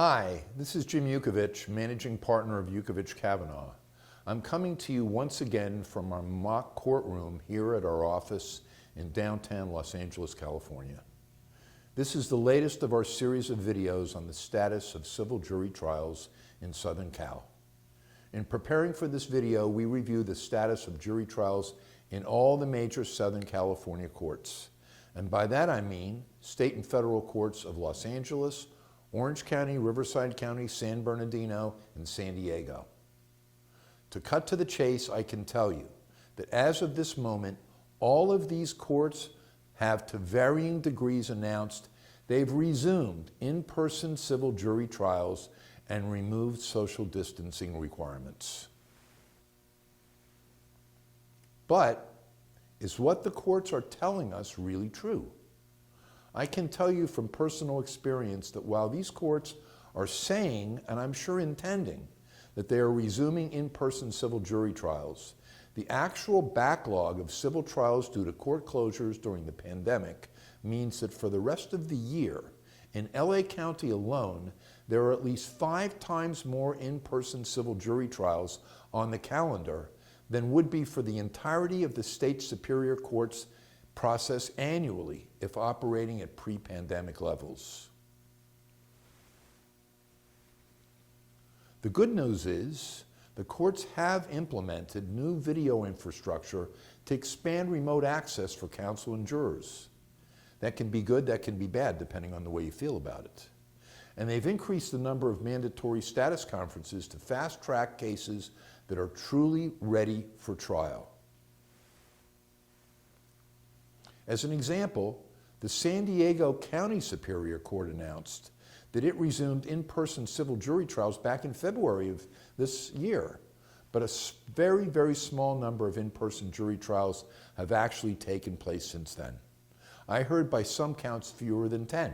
Hi, this is Jim Yukovich, managing partner of Yukovich Kavanaugh. I'm coming to you once again from our mock courtroom here at our office in downtown Los Angeles, California. This is the latest of our series of videos on the status of civil jury trials in Southern Cal. In preparing for this video, we review the status of jury trials in all the major Southern California courts. And by that I mean state and federal courts of Los Angeles, Orange County, Riverside County, San Bernardino, and San Diego. To cut to the chase, I can tell you that as of this moment, all of these courts have to varying degrees announced they've resumed in-person civil jury trials and removed social distancing requirements. But is what the courts are telling us really true? I can tell you from personal experience that while these courts are saying, and I'm sure intending, that they are resuming in-person civil jury trials, the actual backlog of civil trials due to court closures during the pandemic means that for the rest of the year, in LA County alone, there are at least 5 times more in-person civil jury trials on the calendar than would be for the entirety of the state superior courts process annually if operating at pre-pandemic levels. The good news is the courts have implemented new video infrastructure to expand remote access for counsel and jurors. That can be good, that can be bad, depending on the way you feel about it. And they've increased the number of mandatory status conferences to fast-track cases that are truly ready for trial. As an example, the San Diego County Superior Court announced that it resumed in-person civil jury trials back in February of this year, but a very, very small number of in-person jury trials have actually taken place since then. I heard by some counts fewer than 10.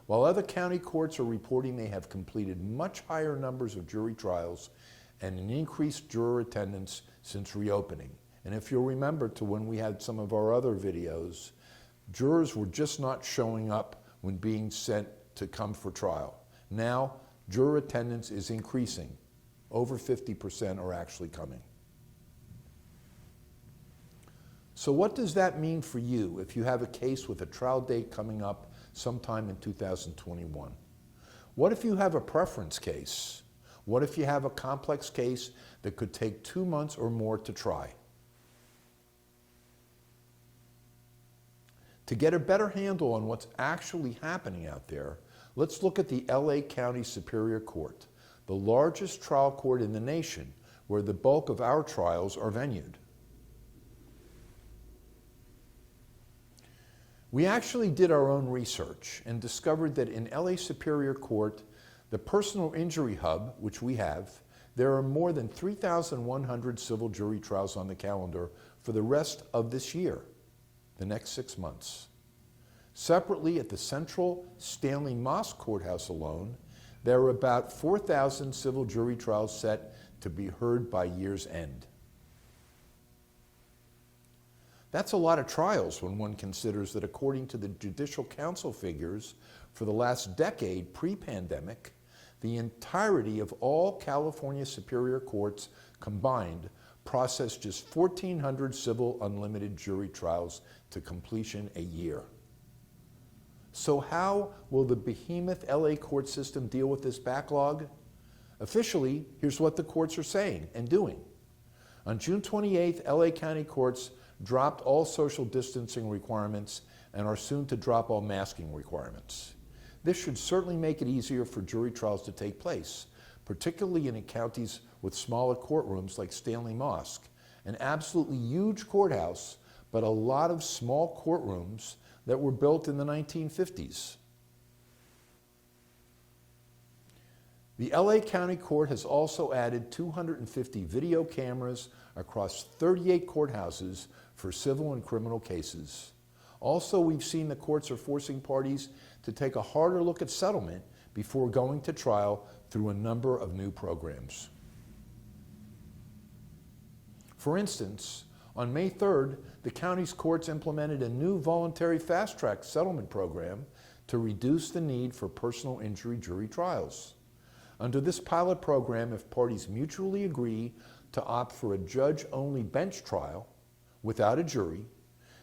While other county courts are reporting they have completed much higher numbers of jury trials and an increased juror attendance since reopening. And if you'll remember to when we had some of our other videos, jurors were just not showing up when being sent to come for trial. Now, juror attendance is increasing. Over 50% are actually coming. So what does that mean for you if you have a case with a trial date coming up sometime in 2021? What if you have a preference case? What if you have a complex case that could take 2 months or more to try? To get a better handle on what's actually happening out there, let's look at the LA County Superior Court, the largest trial court in the nation, where the bulk of our trials are venued. We actually did our own research and discovered that in LA Superior Court, the Personal Injury Hub, which we have, there are more than 3,100 civil jury trials on the calendar for the rest of this year, the next 6 months. Separately, at the Central Stanley Mosk Courthouse alone, there are about 4,000 civil jury trials set to be heard by year's end. That's a lot of trials when one considers that according to the Judicial Council figures for the last decade pre-pandemic, the entirety of all California Superior Courts combined processed just 1,400 civil unlimited jury trials to completion a year. So how will the behemoth LA court system deal with this backlog? Officially, here's what the courts are saying and doing. On June 28th, LA County courts dropped all social distancing requirements and are soon to drop all masking requirements. This should certainly make it easier for jury trials to take place, particularly in counties with smaller courtrooms like Stanley Mosk, an absolutely huge courthouse, but a lot of small courtrooms that were built in the 1950s. The LA County Court has also added 250 video cameras across 38 courthouses for civil and criminal cases. Also, we've seen the courts are forcing parties to take a harder look at settlement before going to trial through a number of new programs. For instance, on May 3rd, the county's courts implemented a new voluntary fast-track settlement program to reduce the need for personal injury jury trials. Under this pilot program, if parties mutually agree to opt for a judge-only bench trial without a jury,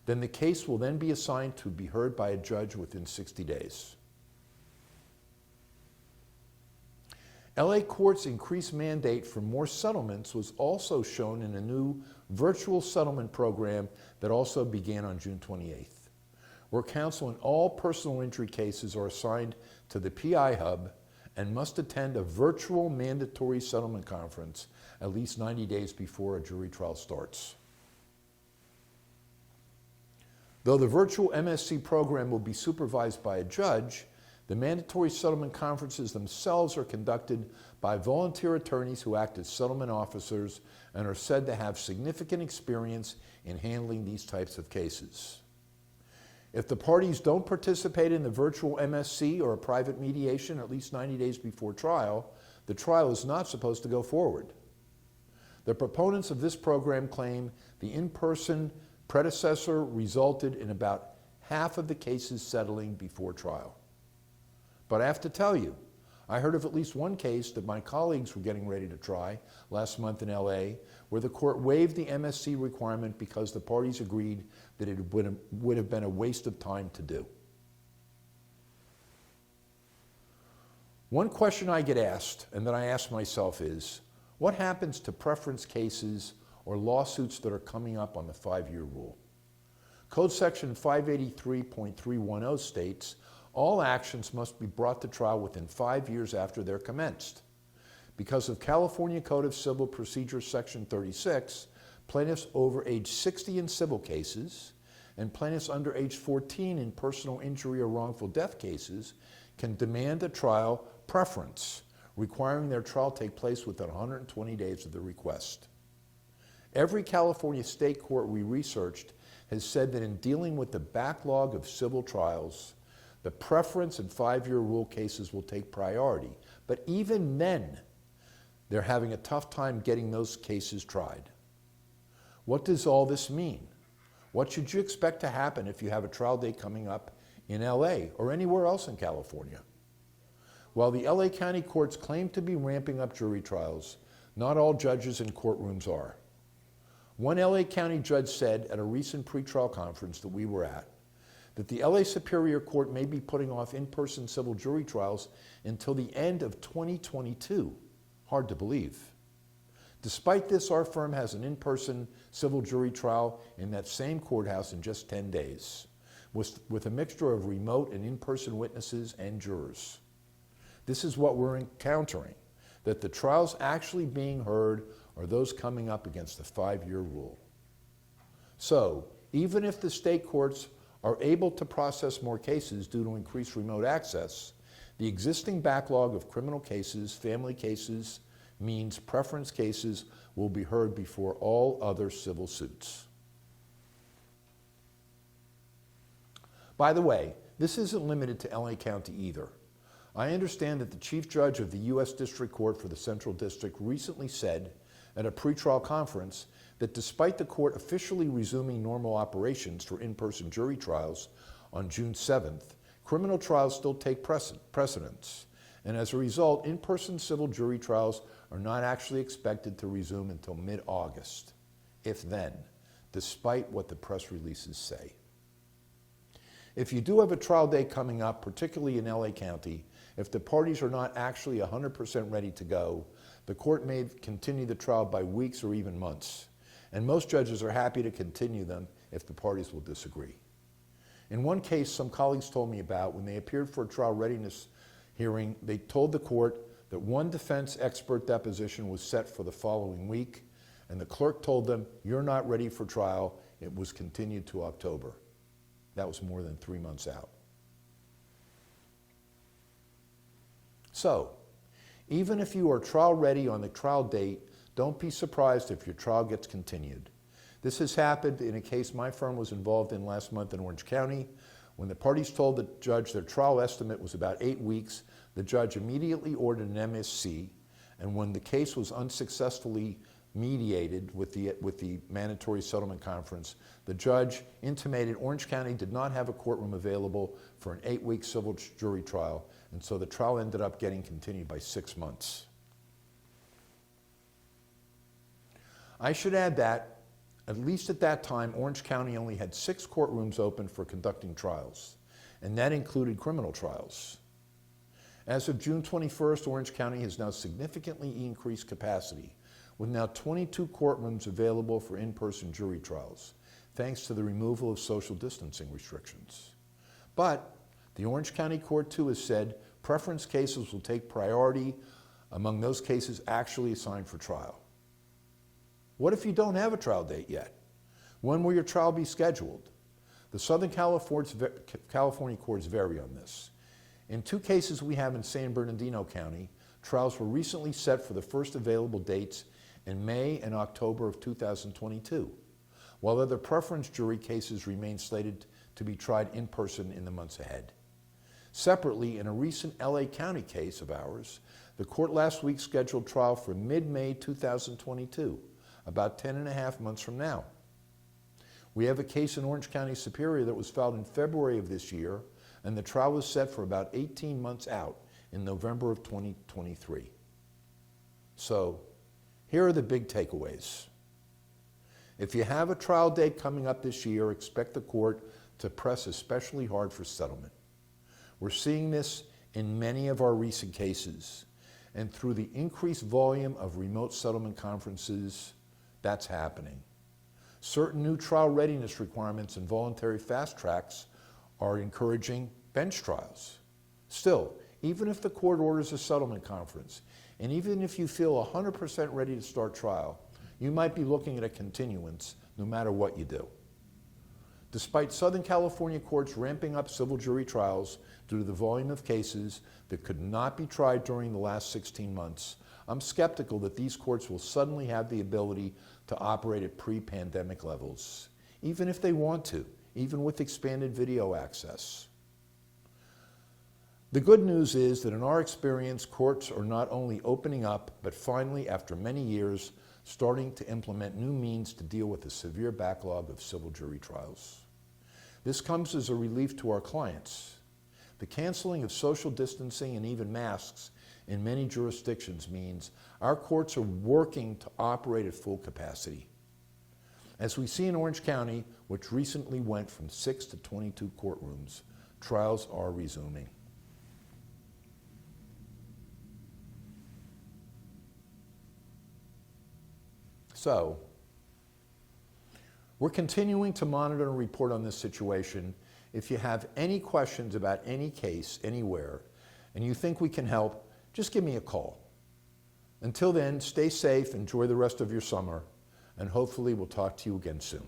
then the case will then be assigned to be heard by a judge within 60 days. LA courts' increased mandate for more settlements was also shown in a new virtual settlement program that also began on June 28th, where counsel in all personal injury cases are assigned to the PI Hub and must attend a virtual mandatory settlement conference at least 90 days before a jury trial starts. Though the virtual MSC program will be supervised by a judge, the mandatory settlement conferences themselves are conducted by volunteer attorneys who act as settlement officers and are said to have significant experience in handling these types of cases. If the parties don't participate in the virtual MSC or a private mediation at least 90 days before trial, the trial is not supposed to go forward. The proponents of this program claim the in-person predecessor resulted in about half of the cases settling before trial. But I have to tell you, I heard of at least one case that my colleagues were getting ready to try last month in LA, where the court waived the MSC requirement because the parties agreed that it would have been a waste of time to do. One question I get asked, and that I ask myself, is what happens to preference cases or lawsuits that are coming up on the 5-year rule? Code section 583.310 states, all actions must be brought to trial within 5 years after they're commenced. Because of California Code of Civil Procedure section 36, plaintiffs over age 60 in civil cases and plaintiffs under age 14 in personal injury or wrongful death cases can demand a trial preference, requiring their trial take place within 120 days of the request. Every California state court we researched has said that in dealing with the backlog of civil trials, the preference and 5-year rule cases will take priority. But even then, they're having a tough time getting those cases tried. What does all this mean? What should you expect to happen if you have a trial date coming up in LA or anywhere else in California? While the LA County courts claim to be ramping up jury trials, not all judges in courtrooms are. One LA County judge said at a recent pretrial conference that we were at, that the LA Superior Court may be putting off in-person civil jury trials until the end of 2022. Hard to believe. Despite this, our firm has an in-person civil jury trial in that same courthouse in just 10 days, with a mixture of remote and in-person witnesses and jurors. This is what we're encountering, that the trials actually being heard are those coming up against the 5-year rule. So, even if the state courts are able to process more cases due to increased remote access, the existing backlog of criminal cases, family cases, means preference cases will be heard before all other civil suits. By the way, this isn't limited to LA County either. I understand that the Chief Judge of the U.S. District Court for the Central District recently said at a pretrial conference that despite the court officially resuming normal operations for in-person jury trials on June 7th, criminal trials still take precedence. And as a result, in-person civil jury trials are not actually expected to resume until mid-August, if then, despite what the press releases say. If you do have a trial date coming up, particularly in LA County, if the parties are not actually 100% ready to go, the court may continue the trial by weeks or even months. And most judges are happy to continue them if the parties will disagree. In one case some colleagues told me about, when they appeared for a trial readiness hearing, they told the court that one defense expert deposition was set for the following week, and the clerk told them, "You're not ready for trial." It was continued to October. That was more than 3 months out. So, even if you are trial ready on the trial date, don't be surprised if your trial gets continued. This has happened in a case my firm was involved in last month in Orange County. When the parties told the judge their trial estimate was about 8 weeks, the judge immediately ordered an MSC, and when the case was unsuccessfully mediated with the mandatory settlement conference, the judge intimated Orange County did not have a courtroom available for an 8-week civil jury trial, and so the trial ended up getting continued by 6 months. I should add that, at least at that time, Orange County only had 6 courtrooms open for conducting trials, and that included criminal trials. As of June 21st, Orange County has now significantly increased capacity, with now 22 courtrooms available for in-person jury trials, thanks to the removal of social distancing restrictions. But the Orange County Court, too, has said preference cases will take priority among those cases actually assigned for trial. What if you don't have a trial date yet? When will your trial be scheduled? The Southern California courts vary on this. In 2 cases we have in San Bernardino County, trials were recently set for the first available dates in May and October of 2022, while other preference jury cases remain slated to be tried in person in the months ahead. Separately, in a recent LA County case of ours, the court last week scheduled trial for mid-May 2022, about 10.5 months from now. We have a case in Orange County Superior that was filed in February of this year, and the trial was set for about 18 months out in November of 2023. So, here are the big takeaways. If you have a trial date coming up this year, expect the court to press especially hard for settlement. We're seeing this in many of our recent cases, and through the increased volume of remote settlement conferences, that's happening. Certain new trial readiness requirements and voluntary fast tracks are encouraging bench trials. Still, even if the court orders a settlement conference, and even if you feel 100% ready to start trial, you might be looking at a continuance no matter what you do. Despite Southern California courts ramping up civil jury trials due to the volume of cases that could not be tried during the last 16 months, I'm skeptical that these courts will suddenly have the ability to operate at pre-pandemic levels, even if they want to, even with expanded video access. The good news is that in our experience, courts are not only opening up, but finally, after many years, starting to implement new means to deal with the severe backlog of civil jury trials. This comes as a relief to our clients. The canceling of social distancing and even masks in many jurisdictions means our courts are working to operate at full capacity. As we see in Orange County, which recently went from 6 to 22 courtrooms, trials are resuming. So, we're continuing to monitor and report on this situation. If you have any questions about any case anywhere and you think we can help, just give me a call. Until then, stay safe, enjoy the rest of your summer, and hopefully we'll talk to you again soon.